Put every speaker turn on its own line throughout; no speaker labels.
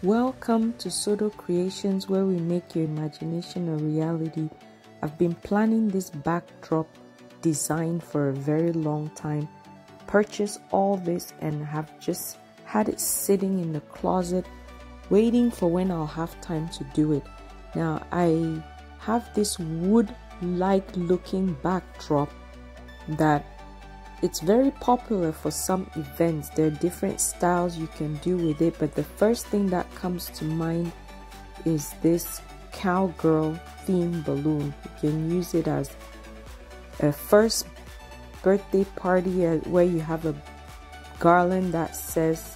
Welcome to Sodo Creations, where we make your imagination a reality. I've been planning this backdrop design for a very long time. Purchased all this and have just had it sitting in the closet waiting for when I'll have time to do it. Now I have this wood-like looking backdrop that it's very popular for some events. There are different styles you can do with it, but the first thing that comes to mind is this cowgirl-themed balloon. You can use it as a first birthday party where you have a garland that says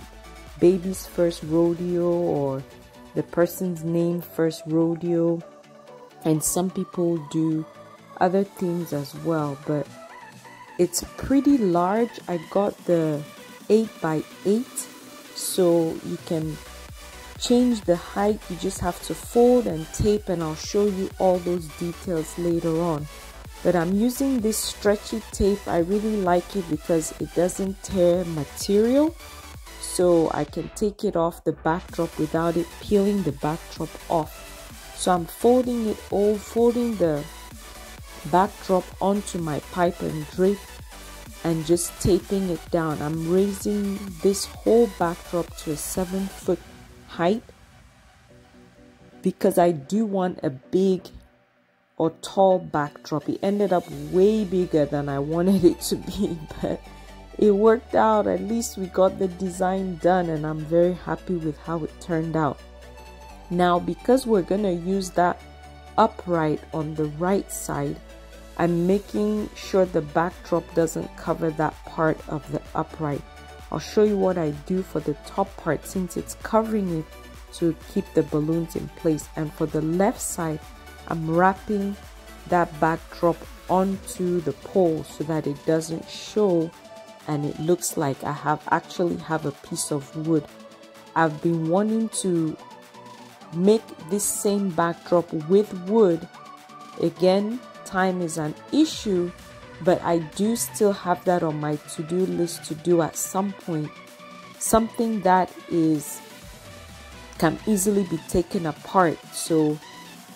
baby's first rodeo or the person's name first rodeo, and some people do other things as well, but it's pretty large. I got the 8x8, so you can change the height. You just have to fold and tape, and I'll show you all those details later on. But I'm using this stretchy tape. I really like it because it doesn't tear material, so I can take it off the backdrop without it peeling the backdrop off. So I'm folding the backdrop onto my pipe and drape and just taping it down. I'm raising this whole backdrop to a 7-foot height because I do want a big or tall backdrop. It ended up way bigger than I wanted it to be, but it worked out. At least we got the design done, and I'm very happy with how it turned out. Now, because we're gonna use that upright on the right side, I'm making sure the backdrop doesn't cover that part of the upright. I'll show you what I do for the top part since it's covering it to keep the balloons in place. And for the left side, I'm wrapping that backdrop onto the pole so that it doesn't show and it looks like I actually have a piece of wood. I've been wanting to make this same backdrop with wood. Again, time is an issue, but I do still have that on my to-do list to do at some point. Something that can easily be taken apart, so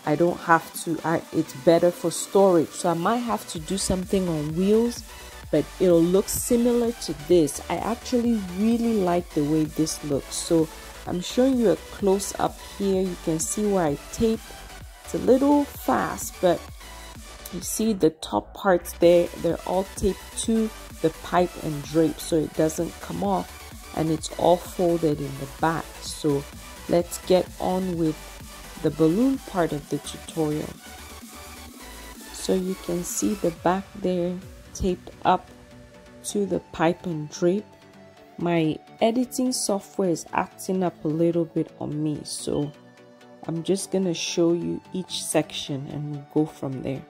I don't have to. It's better for storage, so I might have to do something on wheels, but it'll look similar to this. I actually really like the way this looks, so I'm showing you a close-up here. You can see where I tape. It's a little fast, but you see the top parts there, they're all taped to the pipe and drape so it doesn't come off, and it's all folded in the back. So let's get on with the balloon part of the tutorial. So you can see the back there taped up to the pipe and drape. My editing software is acting up a little bit on me, so I'm just gonna show you each section and we'll go from there.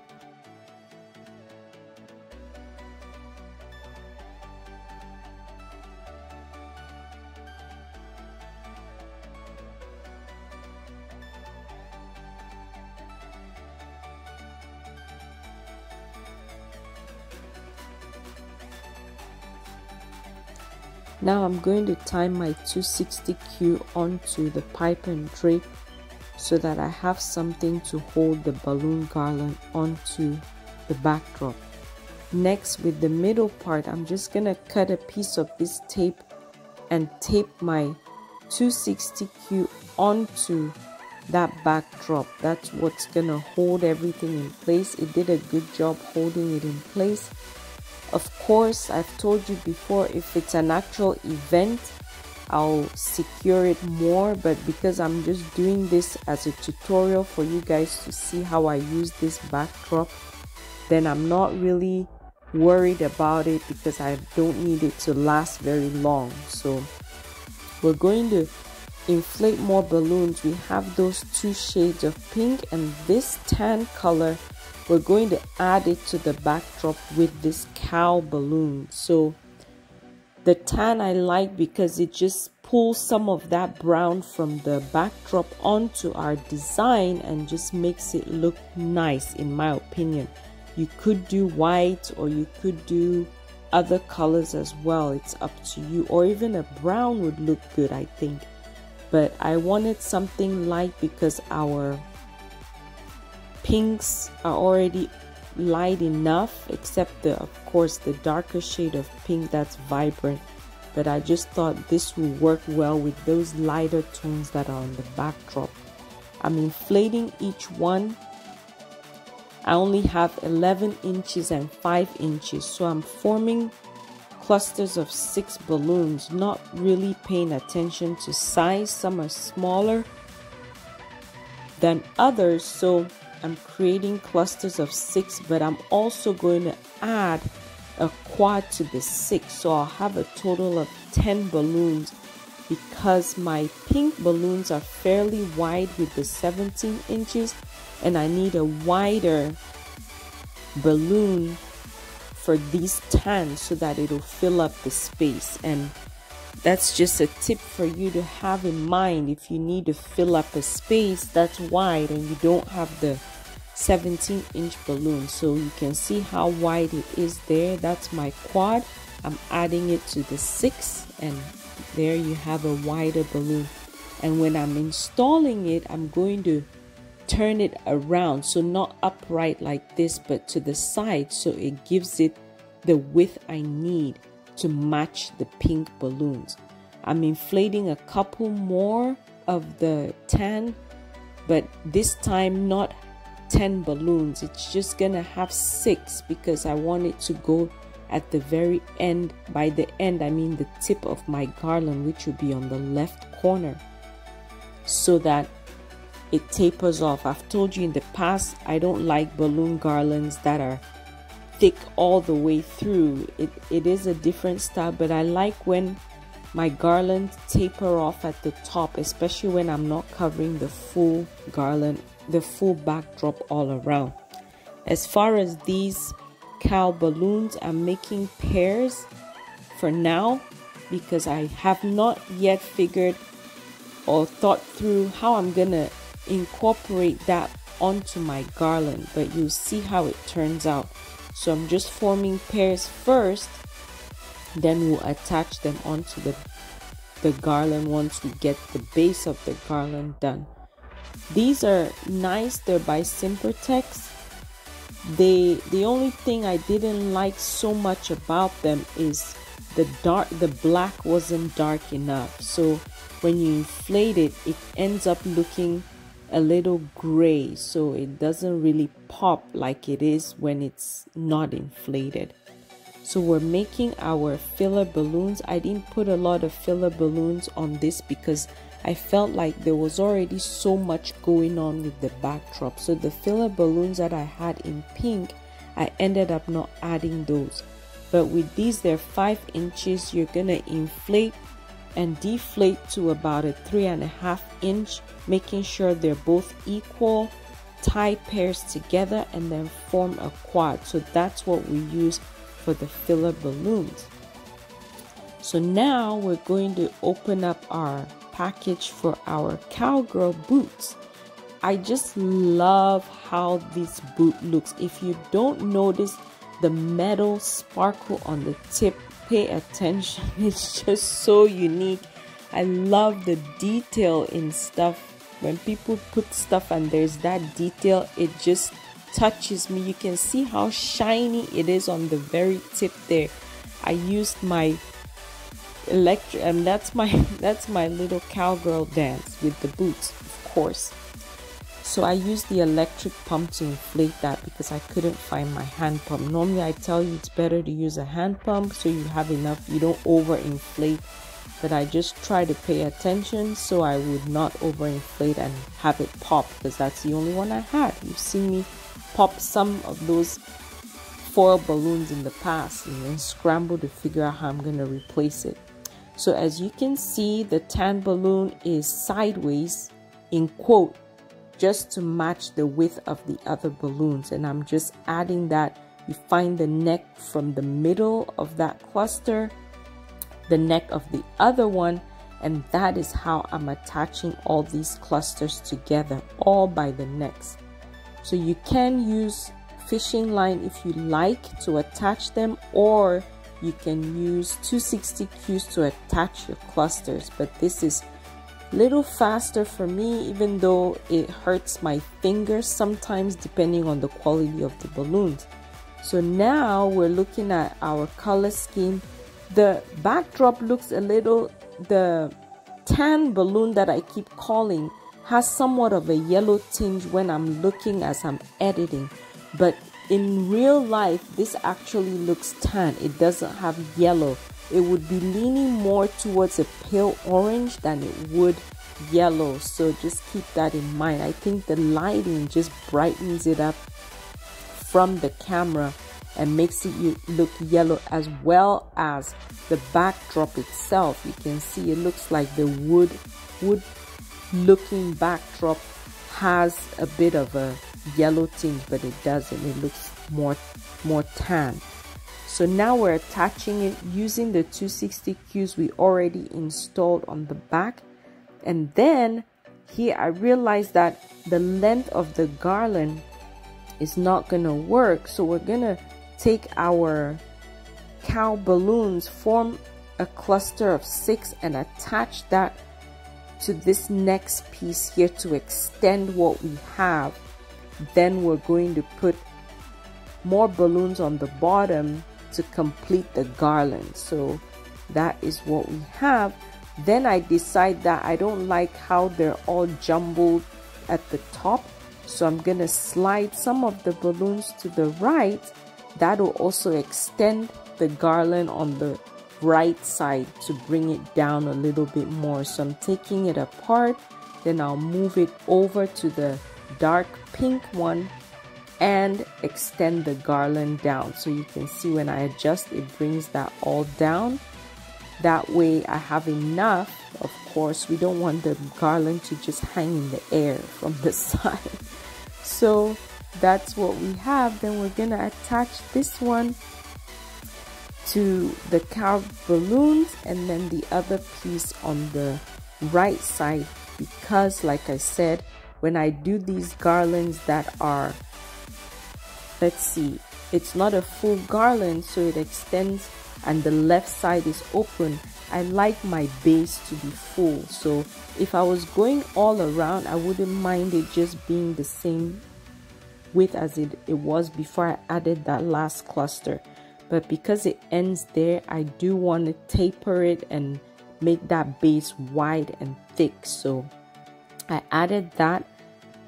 Now I'm going to tie my 260Q onto the pipe and drape so that I have something to hold the balloon garland onto the backdrop. Next, with the middle part, I'm just going to cut a piece of this tape and tape my 260Q onto that backdrop. That's what's going to hold everything in place. It did a good job holding it in place. Of course, I've told you before, if it's an actual event, I'll secure it more, but because I'm just doing this as a tutorial for you guys to see how I use this backdrop, then I'm not really worried about it because I don't need it to last very long. So we're going to inflate more balloons. We have those two shades of pink and this tan color. We're going to add it to the backdrop with this cow balloon. So the tan I like because it just pulls some of that brown from the backdrop onto our design and just makes it look nice, in my opinion. You could do white or you could do other colors as well. It's up to you, or even a brown would look good, I think. but I wanted something light because our pinks are already light enough, except of course the darker shade of pink that's vibrant. But I just thought this will work well with those lighter tones that are on the backdrop. I'm inflating each one. I only have 11 inches and 5 inches, so I'm forming clusters of 6 balloons, not really paying attention to size. Some are smaller than others, so I'm creating clusters of 6, but I'm also going to add a quad to the 6, so I'll have a total of 10 balloons. Because my pink balloons are fairly wide with the 17 inches, and I need a wider balloon for these tans so that it'll fill up the space. And that's just a tip for you to have in mind. If you need to fill up a space that's wide and you don't have the 17-inch balloon, so you can see how wide it is there. That's my quad. I'm adding it to the 6, and there you have a wider balloon. And when I'm installing it, I'm going to turn it around, so not upright like this, but to the side, so it gives it the width I need to match the pink balloons. I'm inflating a couple more of the tan, but this time not 10 balloons. It's just gonna have 6 because I want it to go at the very end. By the end, I mean the tip of my garland, which will be on the left corner, so that it tapers off. I've told you in the past, I don't like balloon garlands that are thick all the way through. It is a different style, but I like when my garlands taper off at the top, especially when I'm not covering the full garland, the full backdrop all around. As far as these cow balloons, I'm making pairs for now because I have not yet figured or thought through how I'm gonna incorporate that onto my garland, but you'll see how it turns out. So I'm just forming pairs first, then we'll attach them onto the garland once we get the base of the garland done. These are nice. They're by Simpertex. The only thing I didn't like so much about them is the black wasn't dark enough. So when you inflate it, it ends up looking a little gray, so it doesn't really pop like it is when it's not inflated. So we're making our filler balloons. I didn't put a lot of filler balloons on this because I felt like there was already so much going on with the backdrop. So the filler balloons that I had in pink, I ended up not adding those. But with these, they're 5 inches. You're gonna inflate and deflate to about a 3.5 inch, making sure they're both equal. Tie pairs together and then form a quad. So that's what we use for the filler balloons. So now we're going to open up our package for our cowgirl boots. I just love how this boot looks. If you don't notice the metal sparkle on the tip, pay attention. It's just so unique. I love the detail in stuff. When people put stuff and there's that detail, it just touches me. You can see how shiny it is on the very tip there. I used my electric, and that's my little cowgirl dance with the boots, of course. So I used the electric pump to inflate that because I couldn't find my hand pump. Normally I tell you it's better to use a hand pump so you have enough, you don't over inflate, but I just try to pay attention so I would not over inflate and have it pop, because that's the only one I had. You've seen me pop some of those foil balloons in the past and then scramble to figure out how I'm going to replace it. So as you can see, the tan balloon is sideways in quote, just to match the width of the other balloons, and I'm just adding that. You find the neck from the middle of that cluster, the neck of the other one, and that is how I'm attaching all these clusters together, all by the necks. So you can use fishing line if you like to attach them, or you can use 260 Qs to attach your clusters, but this is little faster for me, even though it hurts my fingers sometimes depending on the quality of the balloons. So now we're looking at our color scheme. The backdrop looks a little, the tan balloon that I keep calling has somewhat of a yellow tinge when I'm looking as I'm editing, but in real life this actually looks tan. It doesn't have yellow. It would be leaning more towards a pale orange than it would yellow, so just keep that in mind. I think the lighting just brightens it up from the camera and makes it look yellow, as well as the backdrop itself. You can see it looks like the wood looking backdrop has a bit of a yellow tinge, but it doesn't. It looks more tan. So now we're attaching it using the 260 cues we already installed on the back. And then here I realized that the length of the garland is not gonna work, so we're gonna take our cow balloons, form a cluster of 6 and attach that to this next piece here to extend what we have. Then we're going to put more balloons on the bottom to complete the garland. So that is what we have. Then I decide that I don't like how they're all jumbled at the top, so I'm gonna slide some of the balloons to the right. That'll also extend the garland on the right side to bring it down a little bit more. So I'm taking it apart, then I'll move it over to the dark pink one and extend the garland down. So you can see when I adjust, it brings that all down. That way I have enough. Of course, we don't want the garland to just hang in the air from the side. So that's what we have. Then we're gonna attach this one to the cow balloons and then the other piece on the right side, because like I said, when I do these garlands that are, let's see, it's not a full garland, so it extends and the left side is open. I like my base to be full, so if I was going all around, I wouldn't mind it just being the same width as it was before I added that last cluster. But because it ends there, I do want to taper it and make that base wide and thick. So I added that,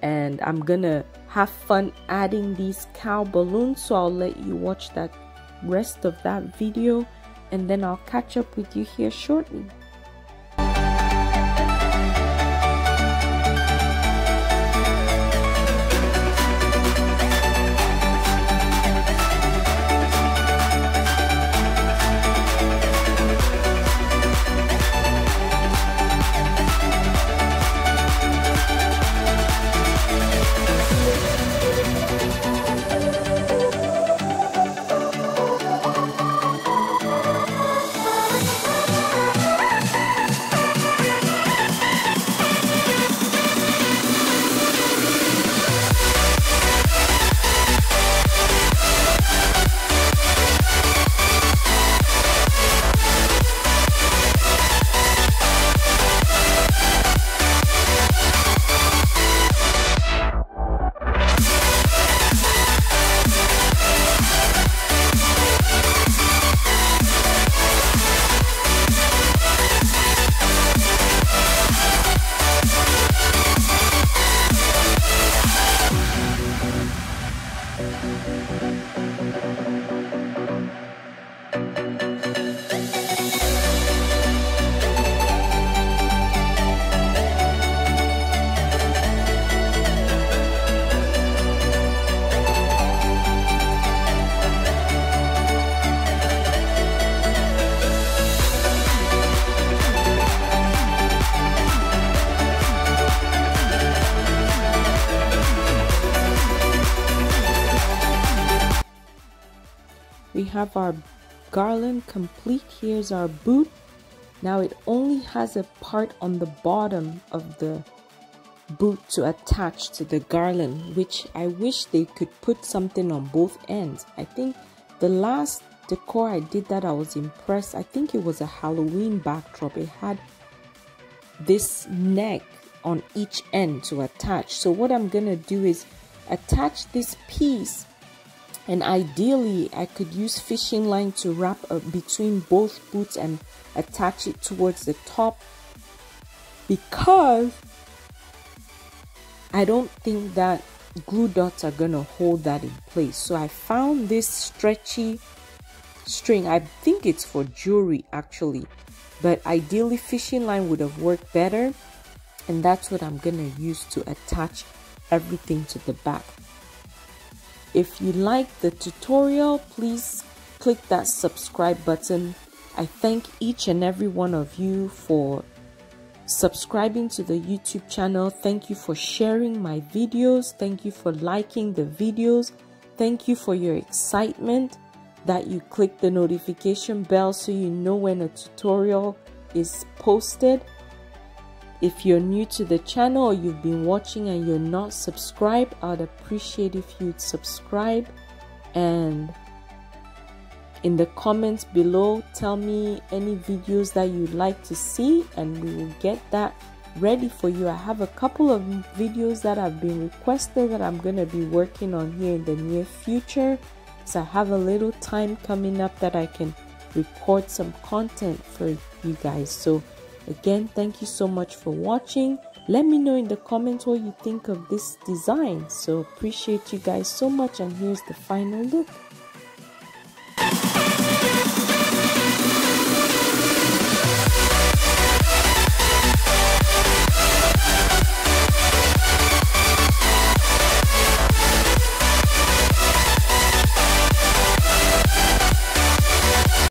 and I'm gonna have fun adding these cow balloons, so I'll let you watch that rest of that video and then I'll catch up with you here shortly. We have our garland complete. Here's our boot. Now it only has a part on the bottom of the boot to attach to the garland, which I wish they could put something on both ends. I think the last decor I did that I was impressed. I think it was a Halloween backdrop. It had this neck on each end to attach. So what I'm gonna do is attach this piece, and ideally I could use fishing line to wrap between both boots and attach it towards the top, because I don't think that glue dots are gonna hold that in place. So I found this stretchy string. I think it's for jewelry actually, but ideally fishing line would have worked better, and that's what I'm gonna use to attach everything to the back. If you like the tutorial, please click that subscribe button. I thank each and every one of you for subscribing to the YouTube channel. Thank you for sharing my videos. Thank you for liking the videos. Thank you for your excitement that you click the notification bell so you know when a tutorial is posted. If you're new to the channel or you've been watching and you're not subscribed, I'd appreciate if you'd subscribe, and in the comments below tell me any videos that you'd like to see, and we will get that ready for you. I have a couple of videos that have been requested that I'm going to be working on here in the near future, so I have a little time coming up that I can record some content for you guys. So again, thank you so much for watching. Let me know in the comments what you think of this design. So appreciate you guys so much, and here's the final look.